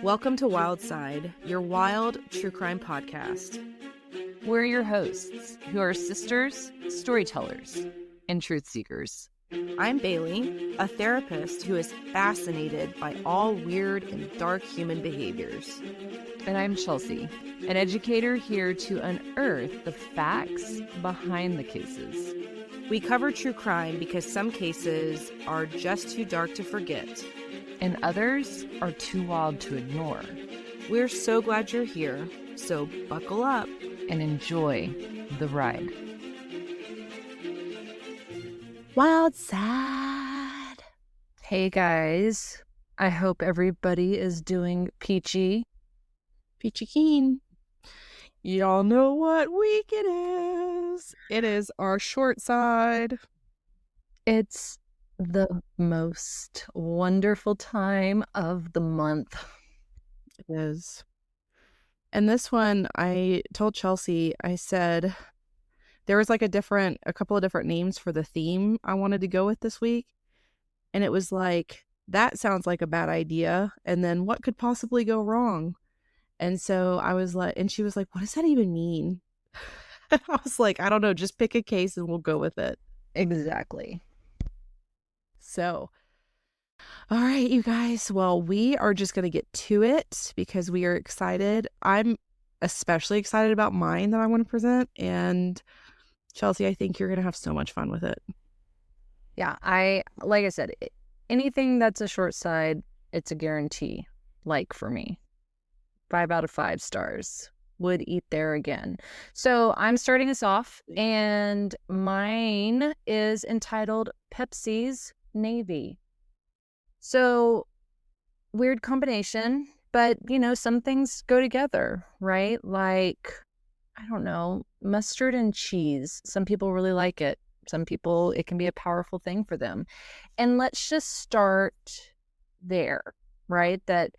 Welcome to Wildside, your wild true crime podcast. We're your hosts, who are sisters, storytellers, and truth seekers. I'm Bailey, a therapist who is fascinated by all weird and dark human behaviors. And I'm Chelsea, an educator here to unearth the facts behind the cases. We cover true crime because some cases are just too dark to forget, and others are too wild to ignore. We're so glad you're here, so buckle up and enjoy the ride. Wildside. Hey guys, I hope everybody is doing peachy. Peachy keen. Y'all know what week it is. It is our Shortcide. It's the most wonderful time of the month. It is. And this one, I told Chelsea, I said there was like a couple of different names for the theme I wanted to go with this week. And it was like, that sounds like a bad idea. And then what could possibly go wrong? And so I was like, and she was like, what does that even mean? I was like, I don't know, just pick a case and we'll go with it. Exactly. So, all right, you guys. Well, we are just going to get to it because we are excited. I'm especially excited about mine that I want to present. And Chelsea, I think you're going to have so much fun with it. Yeah, like I said, anything that's a short side, it's a guarantee, like for me. 5 out of 5 stars. Would eat there again. So I'm starting us off, and mine is entitled Pepsi's Navy. So weird combination, but some things go together, right? Like, I don't know, mustard and cheese. Some people really like it. Some people, it can be a powerful thing for them. And let's just start there, right? That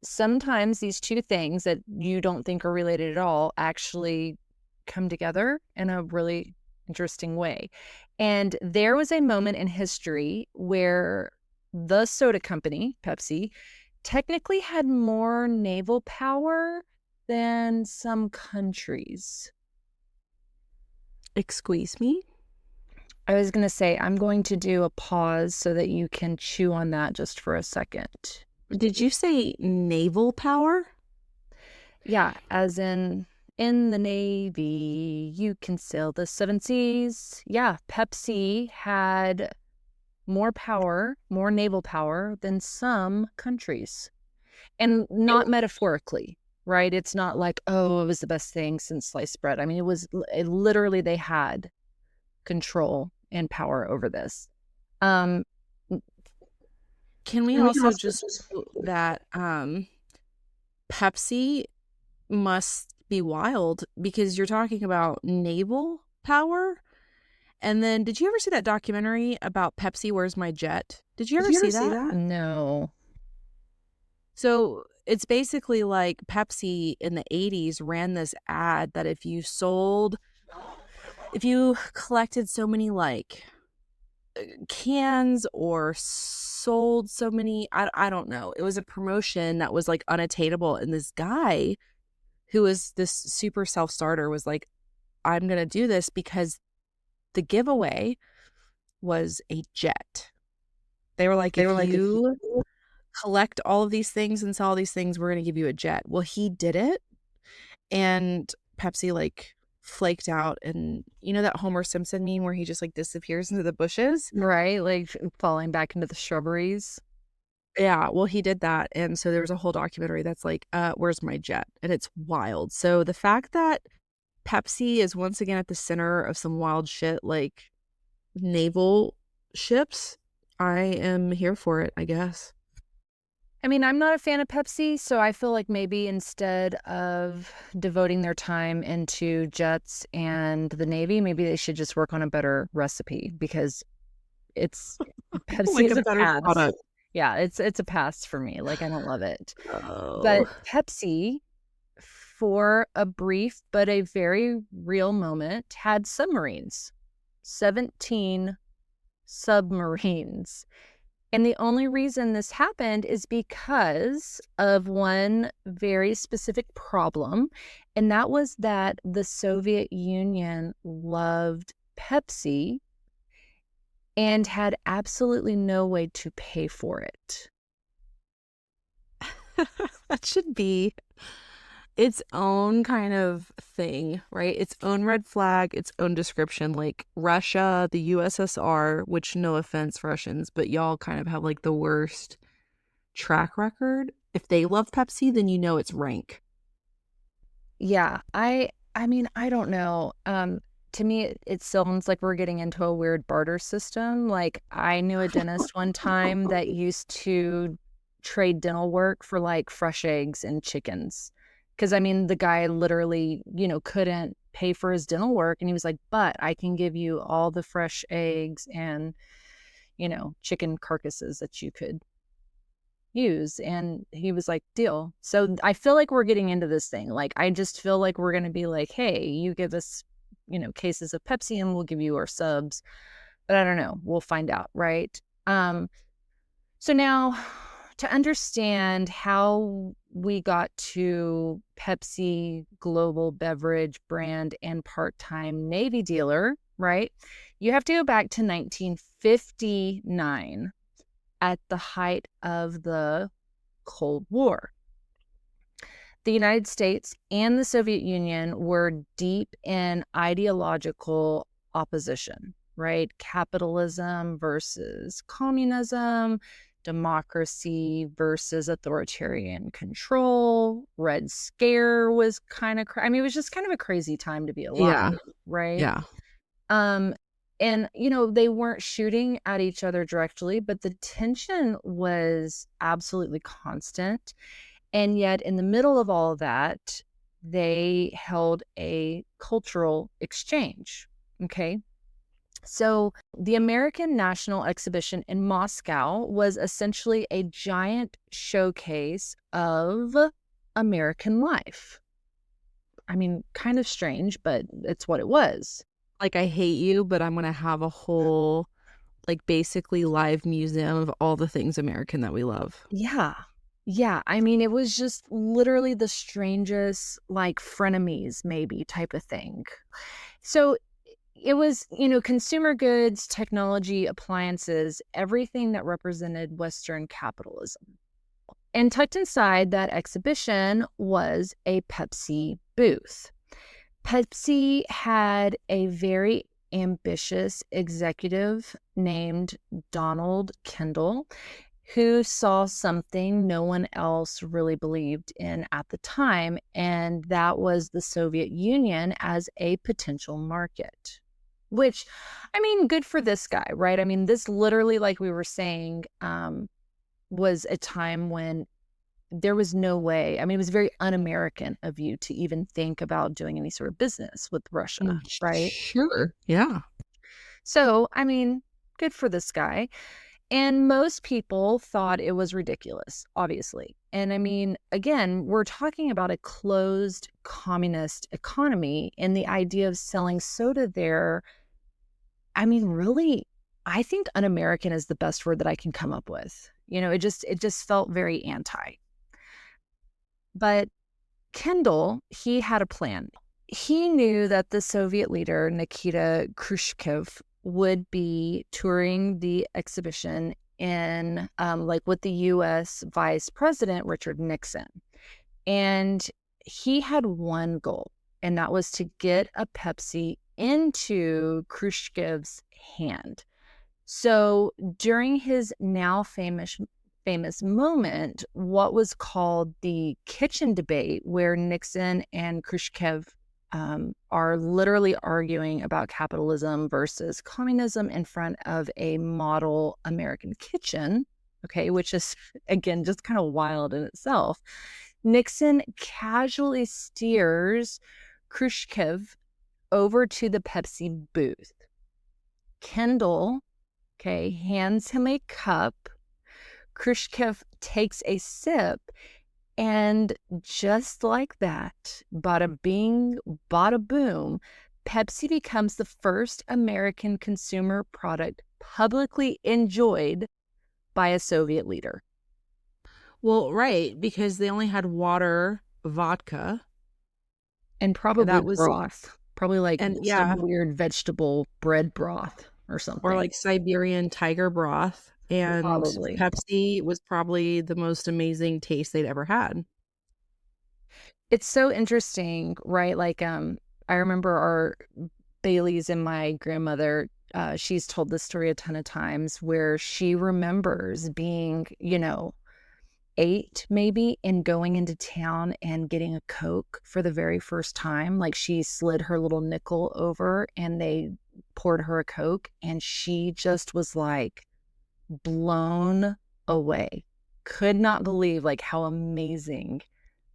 sometimes these two things that you don't think are related at all actually come together in a really interesting way. And there was a moment in history where the soda company, Pepsi, technically had more naval power than some countries. Excuse me? I was going to say, I'm going to do a pause so that you can chew on that just for a second. Did you say naval power? Yeah, as in the Navy, you can sail the 7 seas. Yeah, Pepsi had more power, more naval power than some countries. And not metaphorically, right? It's not like, oh, it was the best thing since sliced bread. I mean, it literally, they had control and power over this. Can we also just that Pepsi must be wild because you're talking about naval power? And then did you ever see that documentary about Pepsi, Where's My Jet? Did you ever see that? No. So it's basically like Pepsi in the 80s ran this ad that if you collected so many like cans or sold so many, I don't know, it was a promotion that was like unattainable, and this guy who was this super self-starter was like, I'm gonna do this because the giveaway was a jet. They were like, if you collect all of these things and sell all these things, we're gonna give you a jet. Well, he did it, and Pepsi like flaked out, and you know that Homer Simpson meme where he just like disappears into the bushes, right? Like falling back into the shrubberies. Yeah, well, he did that, and so there was a whole documentary that's like, Where's My Jet? And it's wild. So the fact that Pepsi is once again at the center of some wild shit like naval ships, I am here for it, I guess. I mean, I'm not a fan of Pepsi, so I feel like maybe instead of devoting their time into jets and the Navy, maybe they should just work on a better recipe, because it's Pepsi Like is a better pass. product. Yeah, it's a pass for me. Like, I don't love it. Oh. But Pepsi, for a brief but a very real moment, had submarines. 17 submarines. And the only reason this happened is because of one very specific problem, and that was that the Soviet Union loved Pepsi and had absolutely no way to pay for it. That should be its own kind of thing, right? Its own red flag, its own description. Like Russia, the USSR, which no offense, Russians, but y'all kind of have like the worst track record. If they love Pepsi, then you know it's rank. Yeah, I mean, I don't know. To me, it sounds like we're getting into a weird barter system. Like, I knew a dentist one time that used to trade dental work for like fresh eggs and chickens. Because I mean, the guy literally, couldn't pay for his dental work. And he was like, but I can give you all the fresh eggs and, chicken carcasses that you could use. And he was like, deal. So I feel like we're getting into this thing. Like, I just feel like we're going to be like, hey, you give us, cases of Pepsi and we'll give you our subs. But I don't know. We'll find out. Right. So now to understand how we got to Pepsi global beverage brand and part-time Navy dealer, right? You have to go back to 1959 at the height of the Cold War. The United States and the Soviet Union were deep in ideological opposition, right? Capitalism versus communism, democracy versus authoritarian control. Red Scare was kind of, I mean, it was just kind of a crazy time to be Yeah. alive, right? Yeah. Um, and they weren't shooting at each other directly, but the tension was absolutely constant. And yet, in the middle of all of that, they held a cultural exchange. Okay. So, the American National Exhibition in Moscow was essentially a giant showcase of American life. I mean, kind of strange, but it's what it was. Like, I hate you, but I'm gonna have a whole, like, basically live museum of all the things American that we love. Yeah. Yeah. I mean, it was just literally the strangest, like, frenemies, maybe type of thing. So it was, consumer goods, technology, appliances, everything that represented Western capitalism. And tucked inside that exhibition was a Pepsi booth. Pepsi had a very ambitious executive named Donald Kendall who saw something no one else really believed in at the time, and that was the Soviet Union as a potential market. Which, I mean, good for this guy, right? I mean, this literally, like we were saying, was a time when there was no way. I mean, it was very un-American of you to even think about doing any sort of business with Russia, Mm, right? sure. Yeah. So, I mean, good for this guy. And most people thought it was ridiculous, obviously. And I mean, again, we're talking about a closed communist economy, and the idea of selling soda there, I mean, really, I think un-American is the best word that I can come up with. It just felt very anti. But Kendall, he had a plan. He knew that the Soviet leader, Nikita Khrushchev, would be touring the exhibition in, like, with the US Vice President, Richard Nixon. And he had one goal, and that was to get a Pepsi into Khrushchev's hand. So during his now famous moment, what was called the kitchen debate, where Nixon and Khrushchev are literally arguing about capitalism versus communism in front of a model American kitchen, okay, which is, again, just kind of wild in itself. Nixon casually steers Khrushchev over to the Pepsi booth. Kendall, okay, hands him a cup. Khrushchev takes a sip, and just like that, bada bing, bada boom, Pepsi becomes the first American consumer product publicly enjoyed by a Soviet leader. Well, right, because they only had water, vodka, And and probably that was, broth, probably like and some yeah, weird vegetable bread broth or or something. like Siberian tiger broth. And Probably. Pepsi was probably the most amazing taste they'd ever had. It's so interesting, right? Like, I remember our Bailey's and my grandmother, she's told this story a ton of times where she remembers being, 8 maybe, and going into town and getting a Coke for the very first time. Like, she slid her little nickel over and they poured her a Coke, and she just was like blown away. Could not believe like how amazing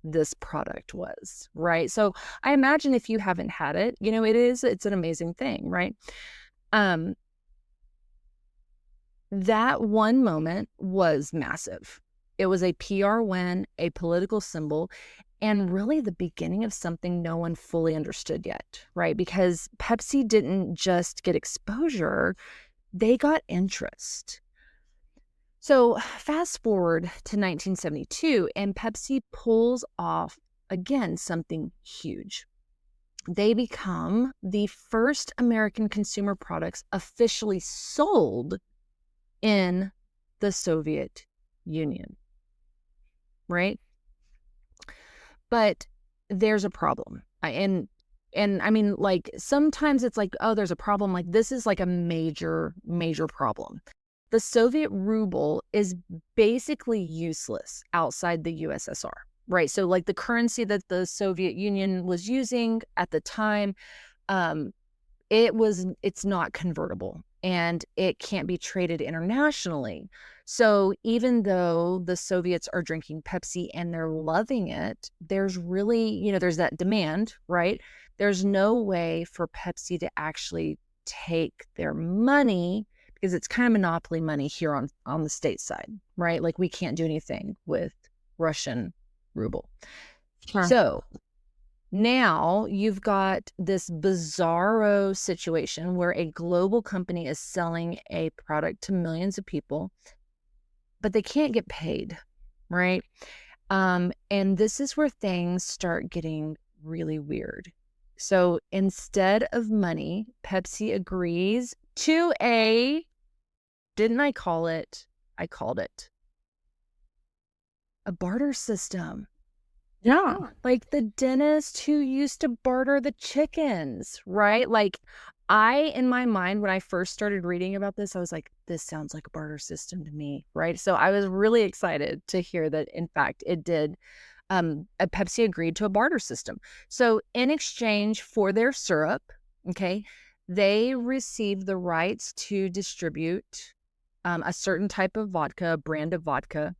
this product was, right? So I imagine if you haven't had it, it's an amazing thing, right? Um, that one moment was massive. It was a PR win, a political symbol, and really the beginning of something no one fully understood yet, right? Because Pepsi didn't just get exposure, they got interest. So fast forward to 1972, and Pepsi pulls off again something huge. They become the first American consumer products officially sold in the Soviet Union, right? But there's a problem. And I mean, like, sometimes it's like, oh, there's a problem. Like, this is like a major, major problem. The Soviet ruble is basically useless outside the USSR, right? So, like, the currency that the Soviet Union was using at the time, um, it's not convertible and it can't be traded internationally. So even though the Soviets are drinking Pepsi and they're loving it, there's really, there's that demand, right? There's no way for Pepsi to actually take their money because it's kind of monopoly money here on the state side, right? Like, we can't do anything with Russian ruble. Sure. So now you've got this bizarro situation where a global company is selling a product to millions of people, but they can't get paid, right? And this is where things start getting really weird. So instead of money, Pepsi agrees to didn't I call it? I called it a barter system. Yeah. Like the dentist who used to barter the chickens, right? Like, in my mind, when I first started reading about this, I was like, this sounds like a barter system to me, right? So I was really excited to hear that, in fact, it did. Pepsi agreed to a barter system. So in exchange for their syrup, okay, they received the rights to distribute a certain type of vodka, a brand of vodka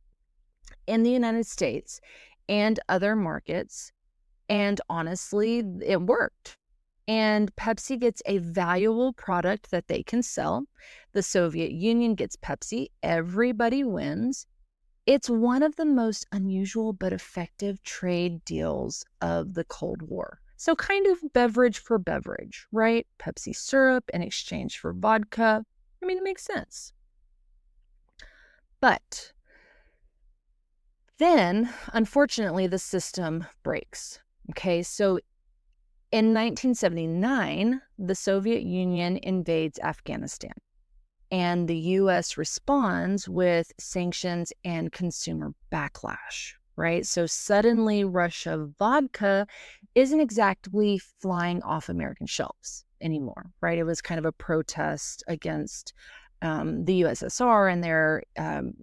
in the United States and other markets. And honestly, it worked. And Pepsi gets a valuable product that they can sell. The Soviet Union gets Pepsi. Everybody wins. It's one of the most unusual but effective trade deals of the Cold War. So kind of beverage for beverage, right? Pepsi syrup in exchange for vodka. I mean, it makes sense. But then, unfortunately, the system breaks. Okay, so in 1979, the Soviet Union invades Afghanistan, and the US responds with sanctions and consumer backlash, right? So suddenly, Russia vodka isn't exactly flying off American shelves anymore, right? It was kind of a protest against the USSR and their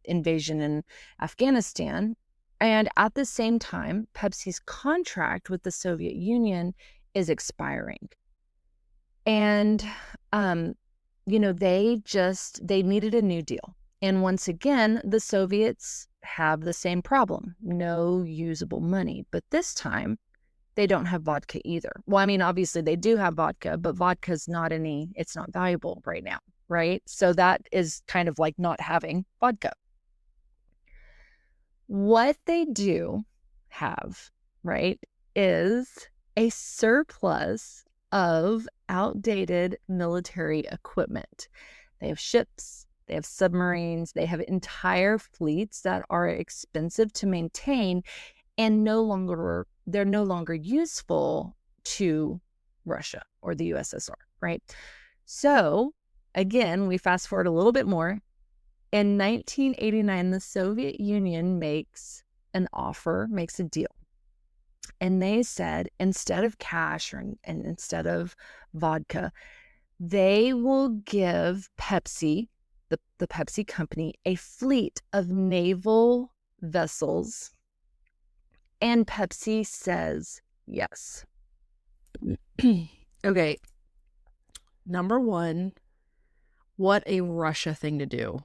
invasion in Afghanistan. And at the same time, Pepsi's contract with the Soviet Union is expiring. And, they needed a new deal. And once again, the Soviets have the same problem, no usable money. But this time, they don't have vodka either. Well, I mean, obviously they do have vodka, but vodka's it's not valuable right now, right? So that is kind of like not having vodka. What they do have, right, is a surplus of outdated military equipment. They have ships, they have submarines, they have entire fleets that are expensive to maintain, and they're no longer useful to Russia or the USSR, right? So again, we fast forward a little bit more. In 1989, the Soviet Union makes a deal. And they said, instead of cash and instead of vodka, they will give Pepsi, the Pepsi company, a fleet of naval vessels. And Pepsi says yes. Okay. Number one, what a Russia thing to do.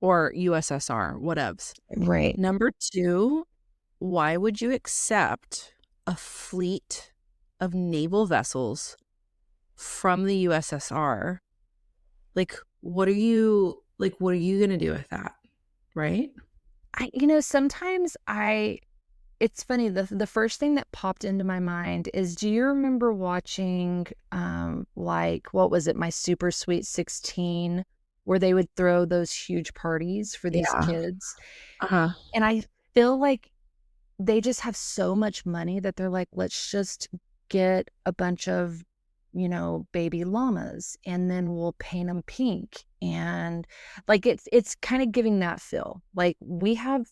Or USSR, whatevs. Right. Number two, why would you accept a fleet of naval vessels from the USSR? Like, what are you going to do with that? Right? Sometimes it's funny, the first thing that popped into my mind is, do you remember watching like, what was it, My Super Sweet 16, where they would throw those huge parties for these Yeah. kids? Uh-huh. And I feel like they just have so much money that they're like, let's just get a bunch of, baby llamas, and then we'll paint them pink. And like, it's kind of giving that feel like we have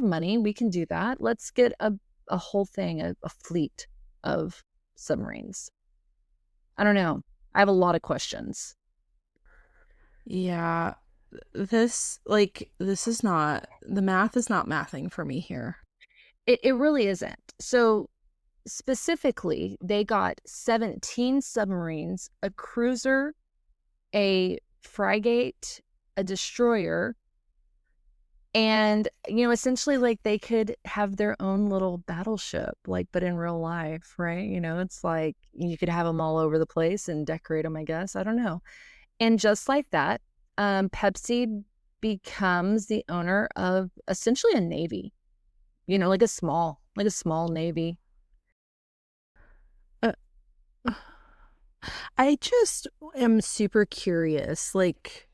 money, we can do that. Let's get a whole thing, a fleet of submarines. I don't know. I have a lot of questions. Yeah. This is not, the math is not mathing for me here. It really isn't. So specifically, they got 17 submarines, a cruiser, a frigate, a destroyer, and essentially, like, they could have their own little battleship, like, but in real life, right? It's like you could have them all over the place and decorate them, I guess. I don't know. And just like that, Pepsi becomes the owner of essentially a navy, like a small navy. Uh, I just am super curious, like,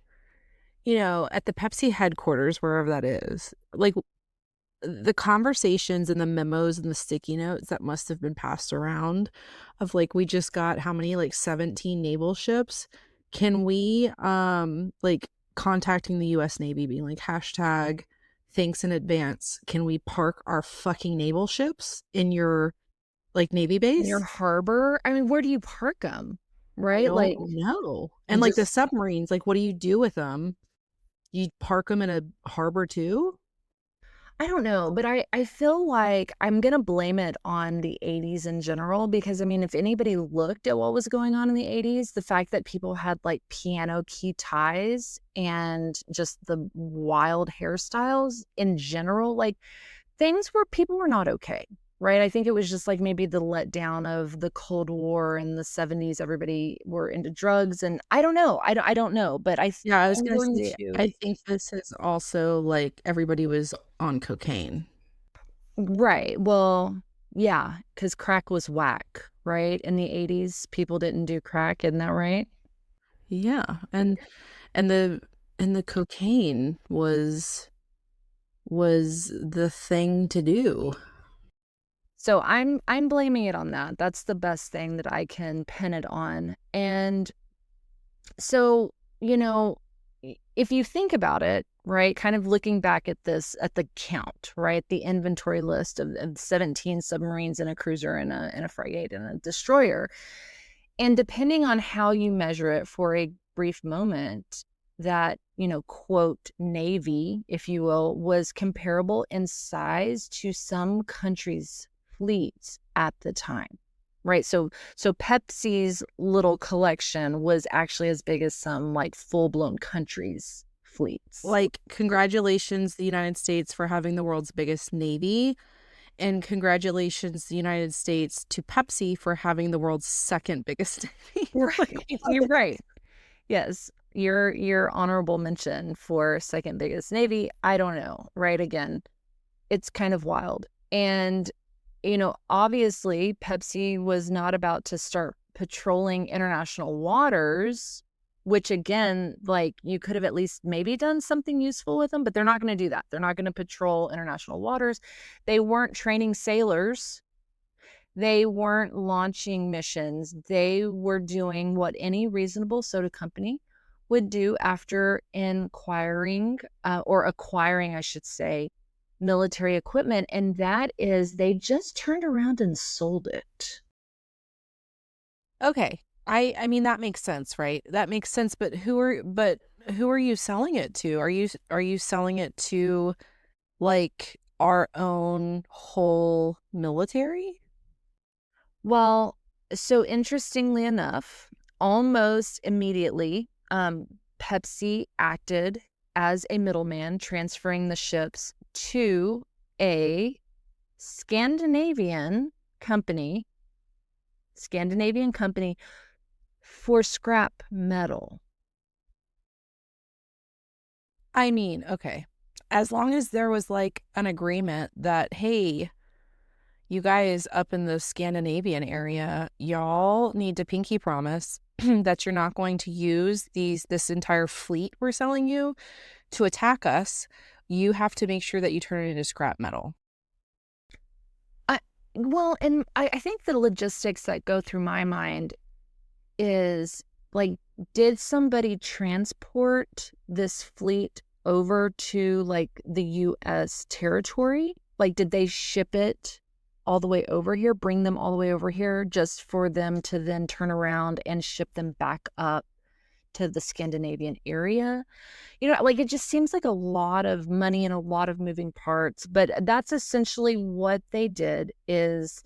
at the Pepsi headquarters, wherever that is, like, the conversations and the memos and the sticky notes that must have been passed around of like, we just got how many, like 17 naval ships. Can we, like, contacting the US Navy being like, hashtag thanks in advance. Can we park our fucking naval ships in your like Navy In your base? harbor, I mean, where do you park them, I right? don't Like, know. And and like the just submarines, like, what do you do with them? You park them in a harbor too? I don't know, but I feel like I'm gonna blame it on the 80s in general, because I mean, if anybody looked at what was going on in the 80s, the fact that people had like piano key ties and just the wild hairstyles in general, like, things where people were not okay, right? I think it was just like maybe the letdown of the Cold War in the 70s. Everybody were into drugs, and I don't know. I don't know, but Yeah, I was I'm gonna going say, to. I think this is also like everybody was on cocaine. Right. Well, yeah, because crack was whack, right? In the 80s, people didn't do crack, isn't that right? Yeah, and the and the cocaine was the thing to do. So I'm blaming it on that. That's the best thing that I can pin it on. And so, if you think about it, right, kind of looking back at this, at the count, right, the inventory list of 17 submarines and a cruiser and a frigate and a destroyer, and depending on how you measure it for a brief moment, that, quote, navy, if you will, was comparable in size to some countries' fleets at the time. Right. So Pepsi's little collection was actually as big as some like full-blown countries' fleets. Like, congratulations, the United States, for having the world's biggest navy, and congratulations, the United States, to Pepsi for having the world's second biggest navy. Right. Like, You're what? right. Yes, your honorable mention for second biggest navy, I don't know, right? Again, it's kind of wild. And obviously Pepsi was not about to start patrolling international waters which again, like you could have at least maybe done something useful with them, but they're not going to do that. They're not going to patrol international waters. They weren't training sailors. They weren't launching missions. They were doing what any reasonable soda company would do after inquiring or acquiring, I should say, military equipment. And that is they just turned around and sold it. Okay. I mean that makes sense, right? That makes sense, but who are you selling it to? Are you selling it to like our own whole military? Well, so interestingly enough, almost immediately, Pepsi acted as a middleman, transferring the ships to a Scandinavian company, Scandinavian company for scrap metal. I mean, okay. As long as there was like an agreement that, hey, you guys up in the Scandinavian area, y'all need to pinky promise that you're not going to use this entire fleet we're selling you to attack us. You have to make sure that you turn it into scrap metal. I, well, and I think the logistics that go through my mind is like, did somebody transport this fleet over to like the US territory? Like, did they ship it all the way over here, bring them all the way over here just for them to then turn around and ship them back up to the Scandinavian area? You know, like it just seems like a lot of money and a lot of moving parts, but that's essentially what they did is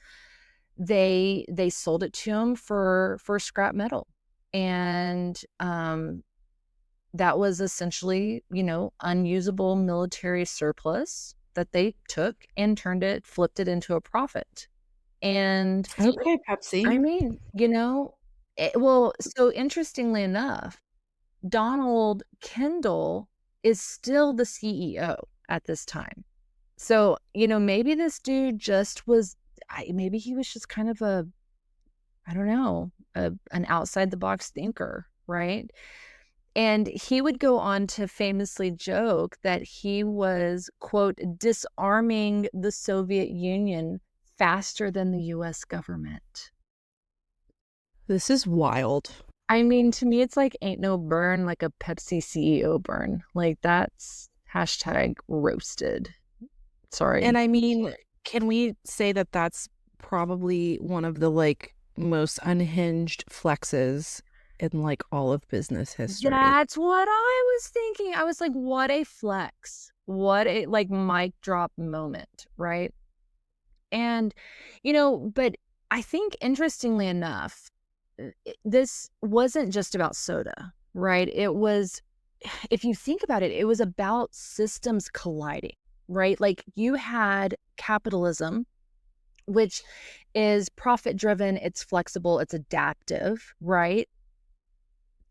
they sold it to them for scrap metal. And that was essentially, you know, unusable military surplus that they took and flipped it into a profit. And Okay, I Pepsi. mean, you know, well, so interestingly enough, Donald Kendall is still the CEO at this time. So, you know, maybe this dude just was, maybe he was just kind of I don't know, an outside the box thinker, right? And he would go on to famously joke that he was, quote, disarming the Soviet Union faster than the US government. This is wild. I mean, to me, it's like ain't no burn like a Pepsi CEO burn. Like that's hashtag roasted. Sorry. And I mean, can we say that that's probably one of the like most unhinged flexes in like all of business history? That's what I was thinking. I was like, what a flex. What a like mic drop moment, right? And, you know, but I think interestingly enough, this wasn't just about soda, right? It was, if you think about it, it was about systems colliding, right? Like you had capitalism, which is profit driven, it's flexible, it's adaptive, right?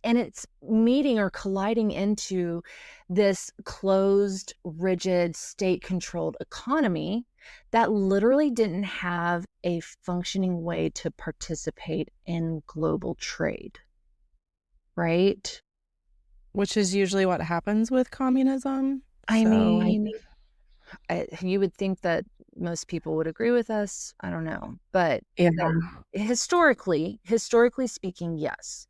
And it's meeting or colliding into this closed, rigid, state controlled economy that literally didn't have a functioning way to participate in global trade, right? Which is usually what happens with communism. I So, mean, you would think that most people would agree with us. I don't know. But yeah. historically speaking, yes.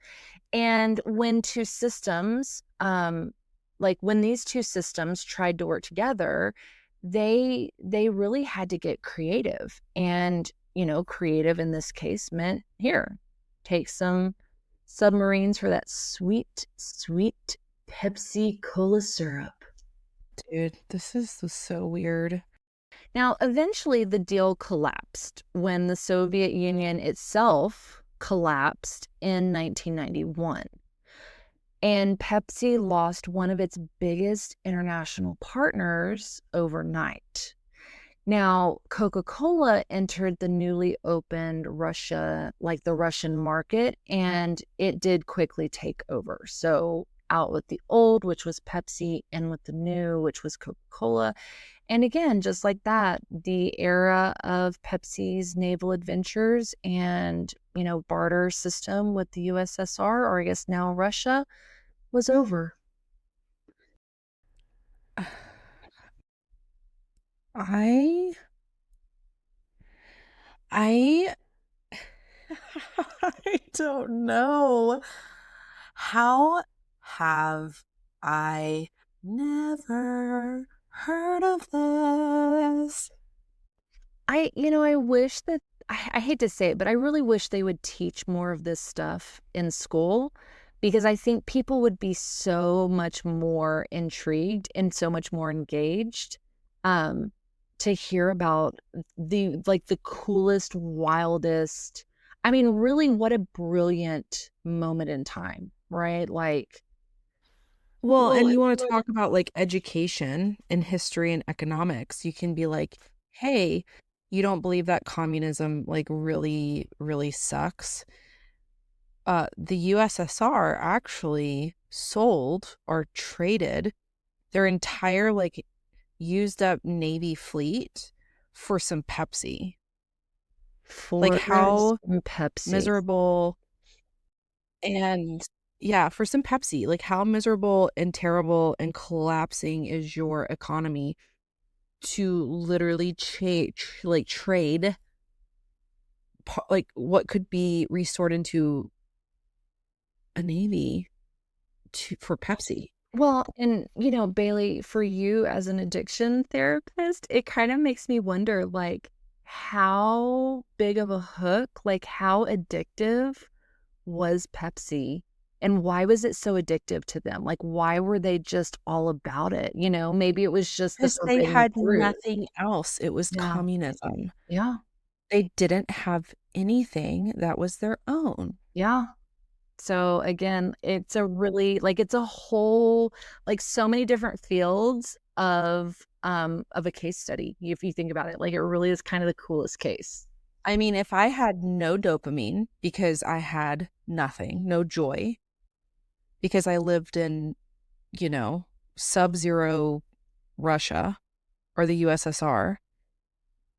And when two systems, like when these two systems tried to work together, they really had to get creative. And, you know, creative in this case meant here, take some submarines for that sweet, sweet Pepsi Cola syrup. Dude, this is so weird. Now, eventually the deal collapsed when the Soviet Union itself collapsed in 1991. And Pepsi lost one of its biggest international partners overnight. Now, Coca-Cola entered the newly opened Russia, like the Russian market, and it did quickly take over. So out with the old, which was Pepsi, in with the new, which was Coca-Cola. And again, just like that, the era of Pepsi's naval adventures and, barter system with the USSR, or I guess now Russia, was over. I I I don't know. How have I never heard of this? I wish that I hate to say it, but I really wish they would teach more of this stuff in school because I think people would be so much more intrigued and so much more engaged um to hear about the coolest, wildest. I mean, really what a brilliant moment in time, right? Like, Well, well, and and you want you to wanna- talk about like education and history and economics. You can be like, hey, you don't believe that communism like really, really sucks? The USSR actually sold or traded their entire like used up Navy fleet for some Pepsi. Like for how some Pepsi. miserable and yeah, for some Pepsi, like how miserable and terrible and collapsing is your economy to literally like trade like what could be restored into a navy for Pepsi. Well, and Bailey, for you as an addiction therapist, it kind of makes me wonder, like, how big of a hook, like, how addictive was Pepsi? And why was it so addictive to them? Like, why were they just all about it? Maybe it was just the Because they forbidden had fruit. nothing else. It was Yeah. communism. Yeah. They didn't have anything that was their own. Yeah. So again, it's a really like it's a whole like so many different fields of a case study if you think about it. Like it really is kind of the coolest case. I mean, if I had no dopamine because I had nothing, no joy, because I lived in, you know, sub-zero Russia or the USSR,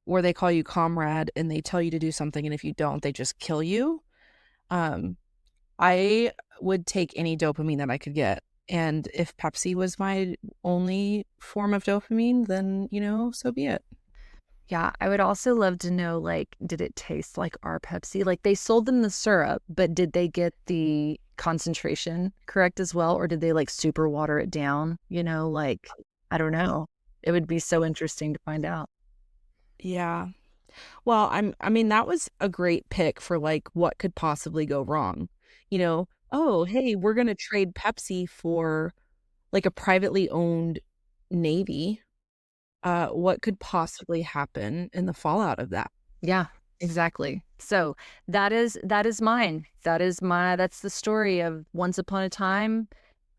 where they call you comrade and they tell you to do something, and if you don't, they just kill you. Um, I would take any dopamine that I could get. And if Pepsi was my only form of dopamine, then, so be it. Yeah, I would also love to know like did it taste like our Pepsi? Like they sold them the syrup, but did they get the concentration correct as well or did they like super water it down? Like I don't know. It would be so interesting to find out. Yeah. Well, I mean, that was a great pick for like what could possibly go wrong. Oh, hey, we're gonna trade Pepsi for like a privately owned navy. What could possibly happen in the fallout of that? Yeah, exactly. So that is mine. That's the story of once upon a time,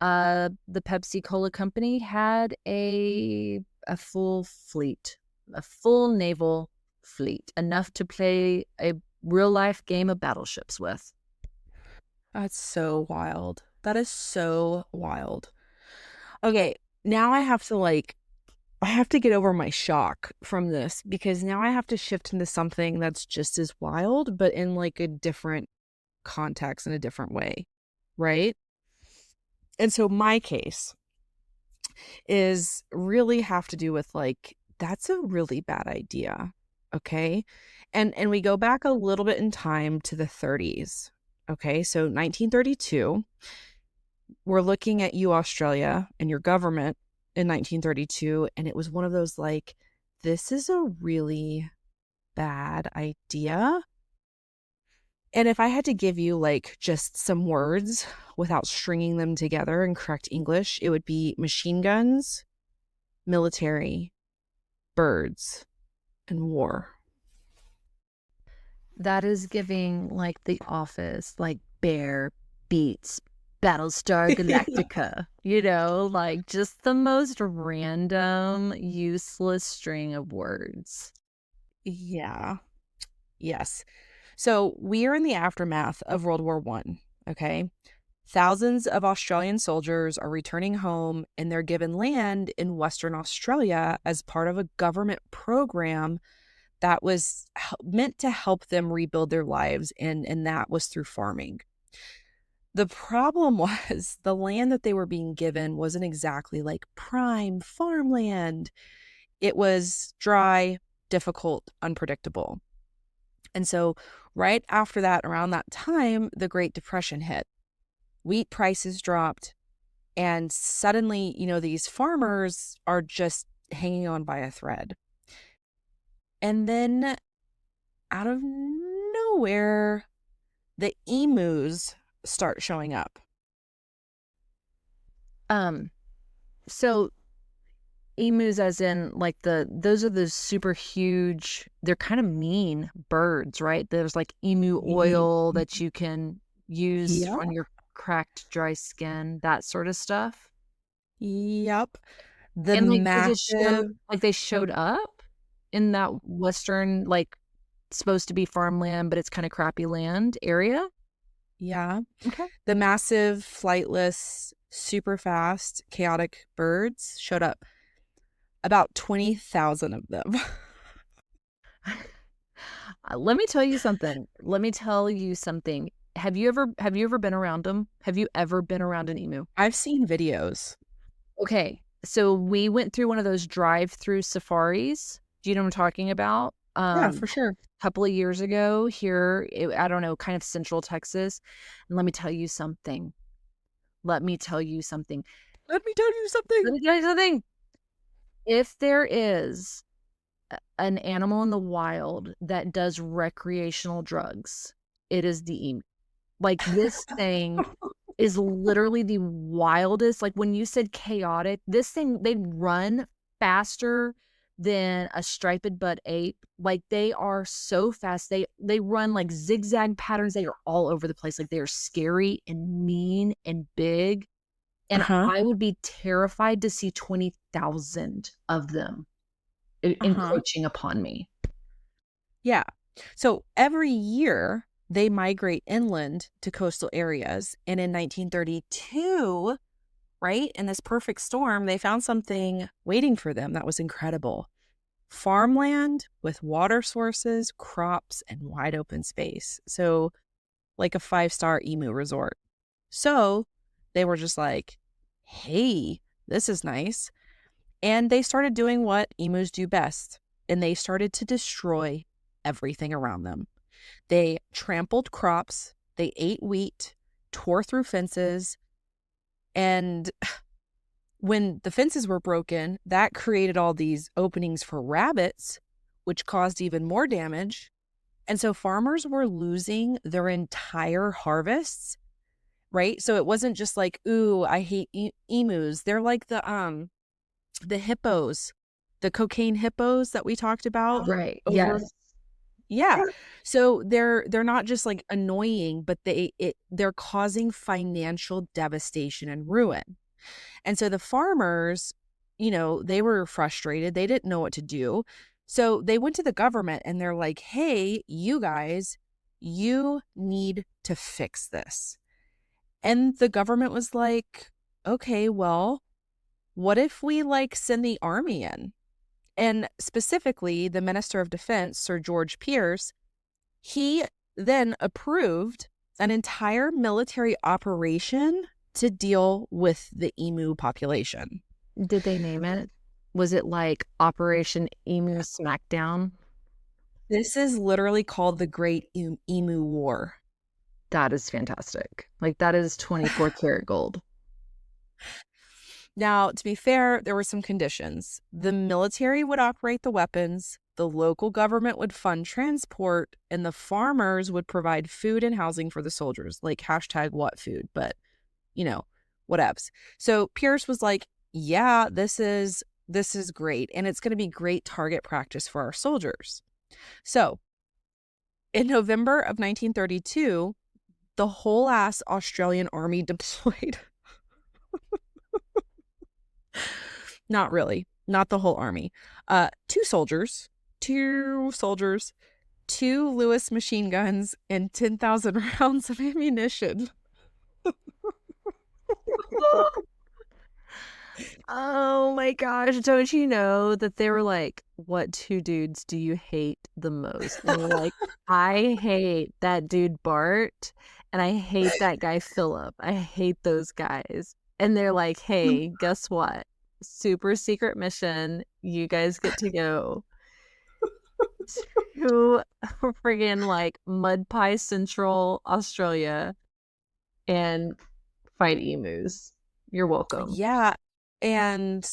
the Pepsi Cola company had a full fleet, a full naval fleet, enough to play a real life game of battleships with. That's so wild. That is so wild. Okay, now I have to get over my shock from this because now I have to shift into something that's just as wild, but in like a different context in a different way, right? And so my case is really have to do with like that's a really bad idea, okay? And we go back a little bit in time to the 30s. Okay? So 1932, we're looking at you Australia and your government in 1932 and it was one of those like this is a really bad idea. And if I had to give you like just some words without stringing them together in correct English, it would be machine guns, military, birds, and war. That is giving like The Office, like Bear beats Battlestar Galactica, like just the most random, useless string of words. Yeah. Yes. So we are in the aftermath of World War One. Okay. Thousands of Australian soldiers are returning home and they're given land in Western Australia as part of a government program that was meant to help them rebuild their lives, and that was through farming. The problem was the land that they were being given wasn't exactly like prime farmland. It was dry, difficult, unpredictable. And so, right after that, around that time, the Great Depression hit. Wheat prices dropped, and suddenly, these farmers are just hanging on by a thread. And then, out of nowhere, the emus start showing up. So emus, as in like those are the super huge, they're kind of mean birds, right? There's like emu oil that you can use Yeah. on your cracked, dry skin, that sort of stuff. Yep. The And like massive, they showed up in that western, like supposed to be farmland, but it's kind of crappy land area. yeah, Okay. the massive, flightless, super fast, chaotic birds showed up. About 20,000 of them. Let me tell you something. Let me tell you something. Have you ever been around them? Have you ever been around an emu? I've seen videos. Okay. So we went through one of those drive-through safaris. Do you know what I'm talking about? Yeah, for sure. A couple of years ago here, I don't know, kind of central Texas. And let me tell you something. Let me tell you something. Let me tell you something. Let me tell you something. If there is an animal in the wild that does recreational drugs, it is the emu. Like, this thing is literally the wildest. Like, when you said chaotic, this thing, they run faster than a striped butt ape. Like, they are so fast. They run like zigzag patterns. They are all over the place. Like, they are scary and mean and big. And Uh-huh. I would be terrified to see 20,000 of them Uh-huh. encroaching upon me. Yeah. So every year they migrate inland to coastal areas. And in 1932, right, in this perfect storm, they found something waiting for them that was incredible. Farmland with water sources, crops, and wide open space. So, like a 5-star emu resort. So, they were just like, hey, this is nice. And they started doing what emus do best, and they started to destroy everything around them. They trampled crops, they ate wheat, tore through fences, and when the fences were broken, that created all these openings for rabbits, which caused even more damage. And so farmers were losing their entire harvests, right? So it wasn't just like, ooh, I hate emus. They're like the hippos, the cocaine hippos that we talked about Right. over. Yes. Yeah. So they're not just like annoying, but they're causing financial devastation and ruin. And so the farmers, they were frustrated. They didn't know what to do. So they went to the government and they're like, "Hey, you guys, you need to fix this." And the government was like, "Okay, well, what if we like send the army in?" And specifically, the Minister of Defense, Sir George Pierce, he then approved an entire military operation to deal with the emu population. Did they name it? Was it like Operation Emu Smackdown? This is literally called the Great Emu War. That is fantastic. Like, that is 24 karat gold. Now, to be fair, there were some conditions. The military would operate the weapons, the local government would fund transport, and the farmers would provide food and housing for the soldiers, like hashtag what food, but whatevs. So Pierce was like, yeah, this is great, and it's going to be great target practice for our soldiers. So in November of 1932, the whole ass Australian army deployed. Not really. Not the whole army. Two soldiers, two Lewis machine guns, and 10,000 rounds of ammunition. Oh my gosh. Don't you know that they were like, what two dudes do you hate the most? And they're like, I hate that dude Bart and I hate that guy Philip. I hate those guys. And they're like, hey, guess what? Super secret mission. You guys get to go to friggin' like Mud Pie Central, Australia and fight emus. You're welcome. Yeah. And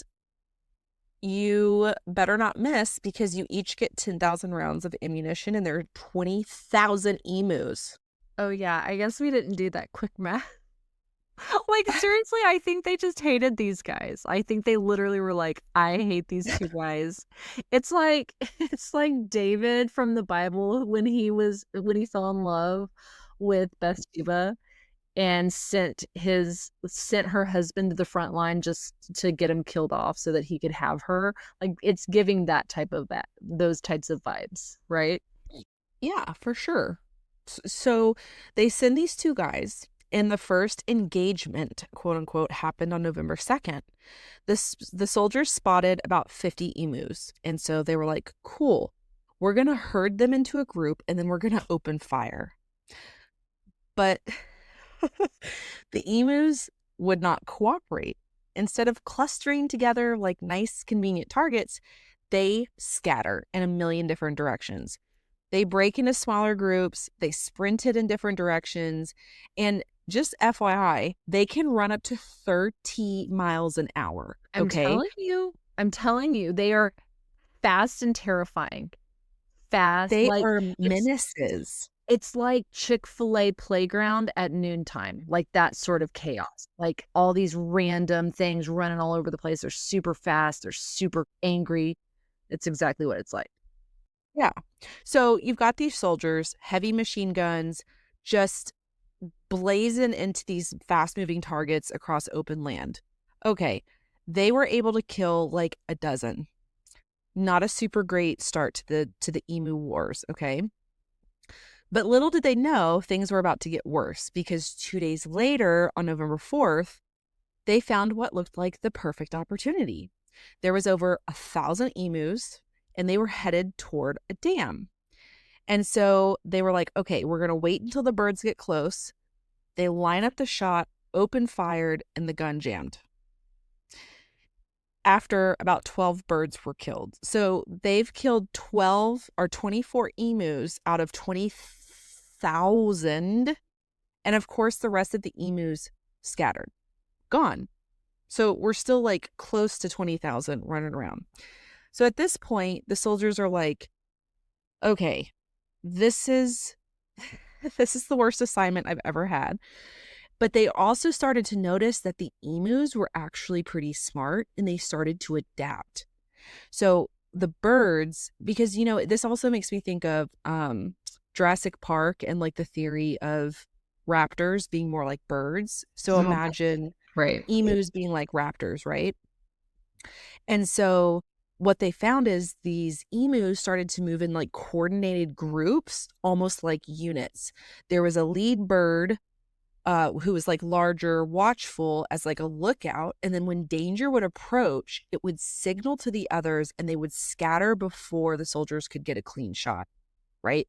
you better not miss because you each get 10,000 rounds of ammunition and there are 20,000 emus. Oh yeah, I guess we didn't do that quick math. Like seriously, I think they just hated these guys. I think they literally were like, I hate these two guys. It's like David from the Bible when he fell in love with Bathsheba and sent her husband to the front line just to get him killed off so that he could have her. Like it's giving those types of vibes, right? Yeah, for sure. So they send these two guys, and the first engagement, quote unquote, happened on November 2nd. The soldiers spotted about 50 emus. And so they were like, cool, we're going to herd them into a group and then we're going to open fire. But the emus would not cooperate. Instead of clustering together like nice, convenient targets, they scatter in a million different directions. They break into smaller groups, they sprinted in different directions, and just FYI, they can run up to 30 miles an hour. Okay. I'm telling you, they are fast and terrifying. Fast, They like are menaces. it's like Chick-fil-A playground at noontime, like that sort of chaos. Like all these random things running all over the place. They're super fast, they're super angry. It's exactly what it's like. Yeah. So you've got these soldiers, heavy machine guns, just blazing into these fast moving targets across open land. Okay. They were able to kill like a dozen. Not a super great start to the emu wars, okay? But little did they know things were about to get worse because 2 days later on November 4th, they found what looked like the perfect opportunity. There was over 1,000 emus and they were headed toward a dam. And so they were like, okay, we're going to wait until the birds get close. They line up the shot, open fired, and the gun jammed. After about 12 birds were killed. So they've killed 12 or 24 emus out of 20,000. And of course, the rest of the emus scattered, gone. So we're still like close to 20,000 running around. So at this point, the soldiers are like, okay, this is this is the worst assignment I've ever had. But they also started to notice that the emus were actually pretty smart and they started to adapt. So the birds, because this also makes me think of Jurassic Park and like the theory of raptors being more like birds. So imagine Right. emus being like raptors, right? And so what they found is these emus started to move in like coordinated groups, almost like units. There was a lead bird who was like larger, watchful as like a lookout. And then when danger would approach, it would signal to the others and they would scatter before the soldiers could get a clean shot, right?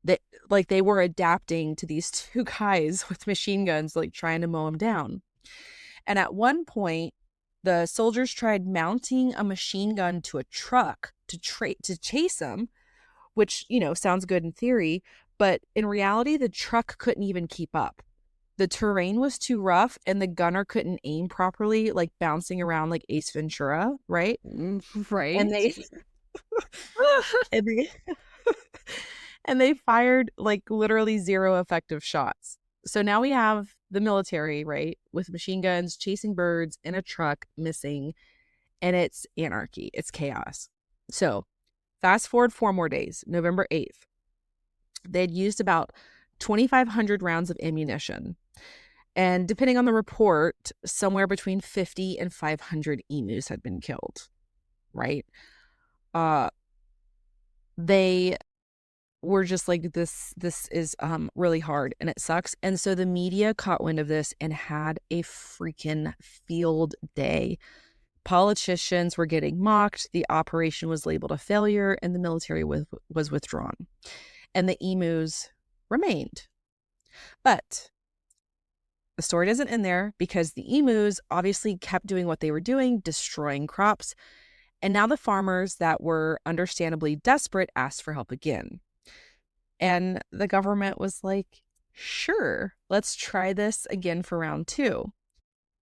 They were adapting to these two guys with machine guns, like trying to mow them down. And at one point, the soldiers tried mounting a machine gun to a truck to chase them, which, sounds good in theory, but in reality, the truck couldn't even keep up. The terrain was too rough and the gunner couldn't aim properly, like bouncing around like Ace Ventura, right? Right. And they and they, and they fired like literally zero effective shots. So now we have the military, right, with machine guns chasing birds in a truck missing, and it's anarchy, it's chaos. So fast forward 4 more days, November 8th. They'd used about 2,500 rounds of ammunition. And depending on the report, somewhere between 50 and 500 emus had been killed, right? They were just like, this is really hard and it sucks. And so the media caught wind of this and had a freaking field day. Politicians were getting mocked, the operation was labeled a failure, and the military was withdrawn. And the emus remained. But the story doesn't end there, because the emus obviously kept doing what they were doing, destroying crops. And now the farmers that were understandably desperate asked for help again. And the government was like, sure, let's try this again for round 2.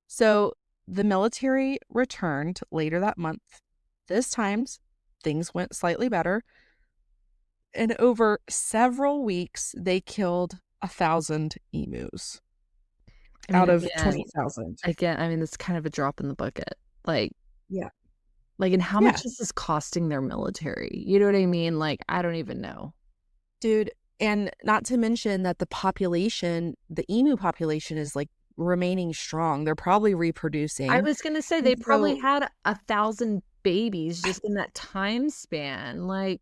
So the military returned later that month. This time, things went slightly better. And over several weeks, they killed 1,000 emus I mean, out of again, 20,000. I mean, it's kind of a drop in the bucket. Like, Yeah. and how Yeah. much is this costing their military? You know what I mean? Like, I don't even know. Dude, and not to mention that the population, the emu population, is like remaining strong. They're probably I reproducing. was gonna say And they probably so, had 1,000 babies just in that time span. Like,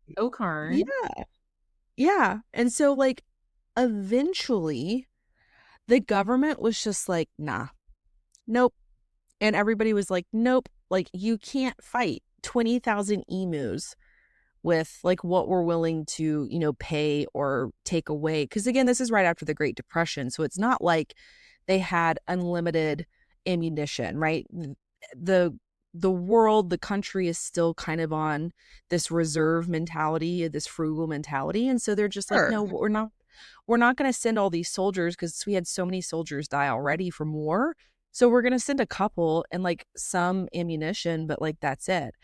yeah, Okarn. yeah. And so, like, eventually, the government was just like, nah, nope. And everybody was like, nope, like, you can't fight 20,000 emus with like what we're willing to, pay or take away. Because again, this is right after the Great Depression. So it's not like they had unlimited ammunition, right? The the world, the country is still kind of on this reserve mentality, this frugal mentality. And so they're just like, Sure. no, we're not going to send all these soldiers, because we had so many soldiers die already from war. So we're going to send a couple and like some ammunition, but like that's it.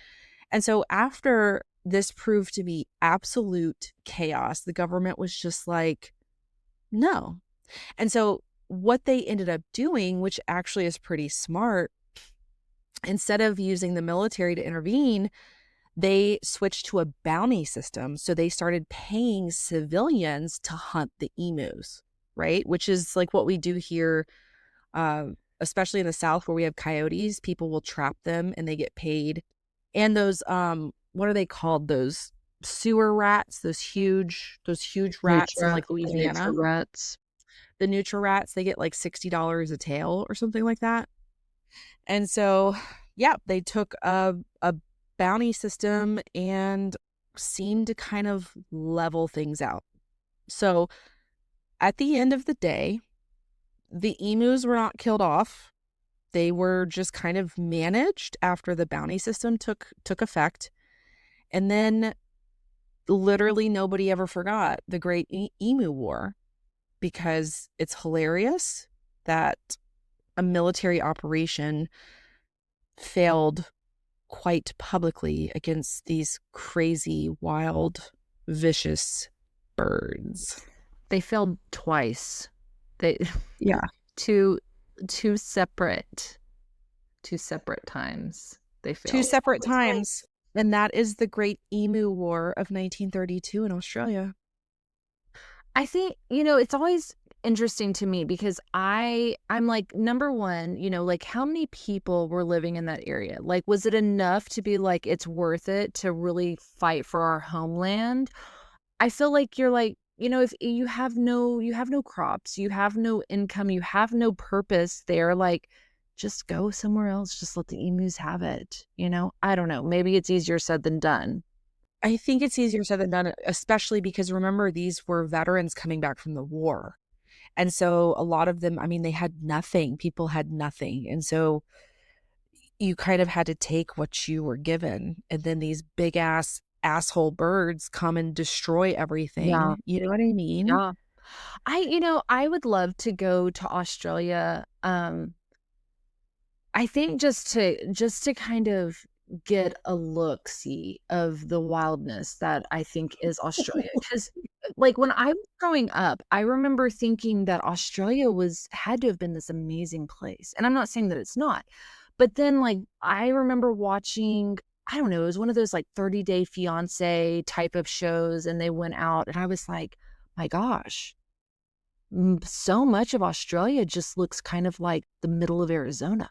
And so after this proved to be absolute chaos, the government was just like, no. And so what they ended up doing, which actually is pretty smart, instead of using the military to intervene, they switched to a bounty system. So they started paying civilians to hunt the emus, right? Which is like what we do here, uh, especially in the South, where we have coyotes. People will trap them and they get paid. And those, what are they called? Those sewer rats, those huge rats in Nutra, like Louisiana, Nutra rats. the neutral rats, they get like $60 a tail or something like that. And so, yeah, they took a bounty system and seemed to kind of level things out. So at the end of the day, the emus were not killed off. They were just kind of managed after the bounty system took effect. And then literally nobody ever forgot the Great Emu War, because it's hilarious that a military operation failed quite publicly against these crazy, wild, vicious birds. They failed twice. They Yeah. two two separate times they Two failed. separate times. And that is the Great Emu War of 1932 in Australia. I think, it's always interesting to me because I'm like, number one, like how many people were living in that area? Like, was it enough to be like, it's worth it to really fight for our homeland? I feel like you're like, if you have no crops, you have no income, you have no purpose there, like just go somewhere else, just let the emus have it. I don't know. Maybe it's easier said than done. I think it's easier said than done, especially because remember, these were veterans coming back from the war. And so a lot of them, I mean, they had nothing. People had nothing. And so you kind of had to take what you were given. And then these big ass asshole birds come and destroy Yeah. everything. You know what I mean? Yeah. I would love to go to Australia. I think just to kind of get a look-see of the wildness that I think is Australia. Because like, when I was growing up, I remember thinking that Australia had to have been this amazing place, and I'm not saying that it's not. But then, like, I remember watching, I don't know, it was one of those, like, 30 Day Fiancé type of shows, and they went out, and I was like, "My gosh, so much of Australia just looks kind of like the middle of Arizona."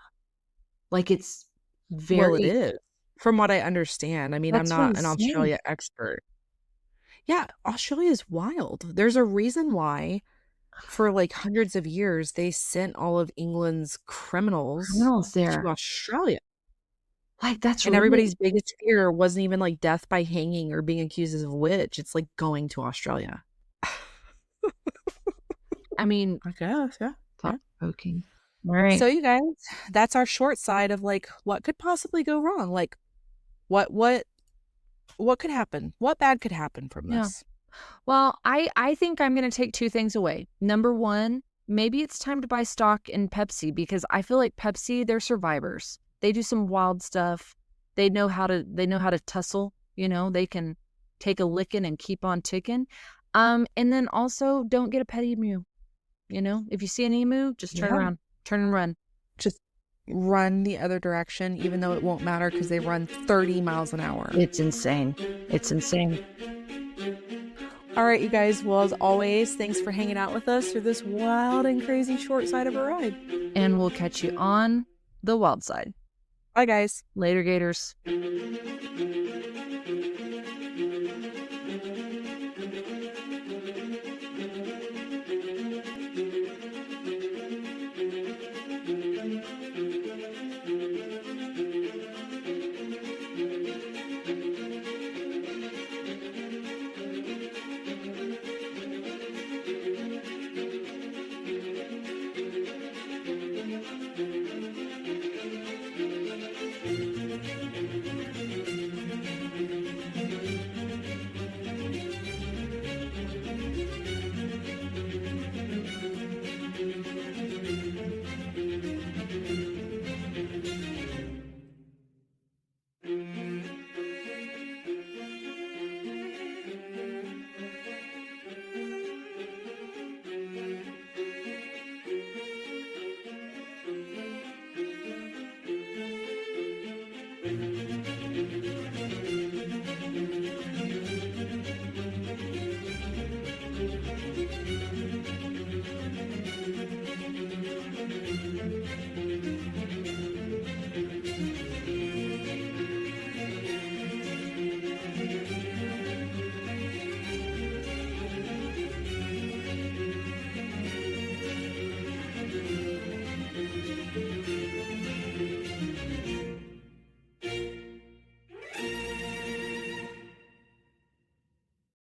Like, it's Well, it very is, from what I understand. I mean, I'm that's what I'm not an saying. Australia expert. Yeah, Australia is wild. There's a reason why for like hundreds of years they sent all of England's criminals Criminals to there. Australia. Like, that's And really, everybody's biggest fear wasn't even like death by hanging or being accused as a witch. It's like going to Australia. I mean, I guess, yeah. Yeah. thought-provoking. All right. So you guys, that's our short side of like what could possibly go wrong. Like what what could happen? What bad could happen from Yeah. this? Well, I think I'm going to take two things away. Number one, maybe it's time to buy stock in Pepsi because I feel like Pepsi, they're survivors. They do some wild stuff. They know how to tussle, they can take a licking and keep on ticking. And then also don't get a pet emu. If you see an emu, just turn Yeah. around, turn and run. Just run the other direction, even though it won't matter because they run 30 miles an hour. It's insane. It's insane. All right, you guys. Well, as always, thanks for hanging out with us through this wild and crazy short side of a ride. And we'll catch you on the wild side. Bye, guys. Later, Gators.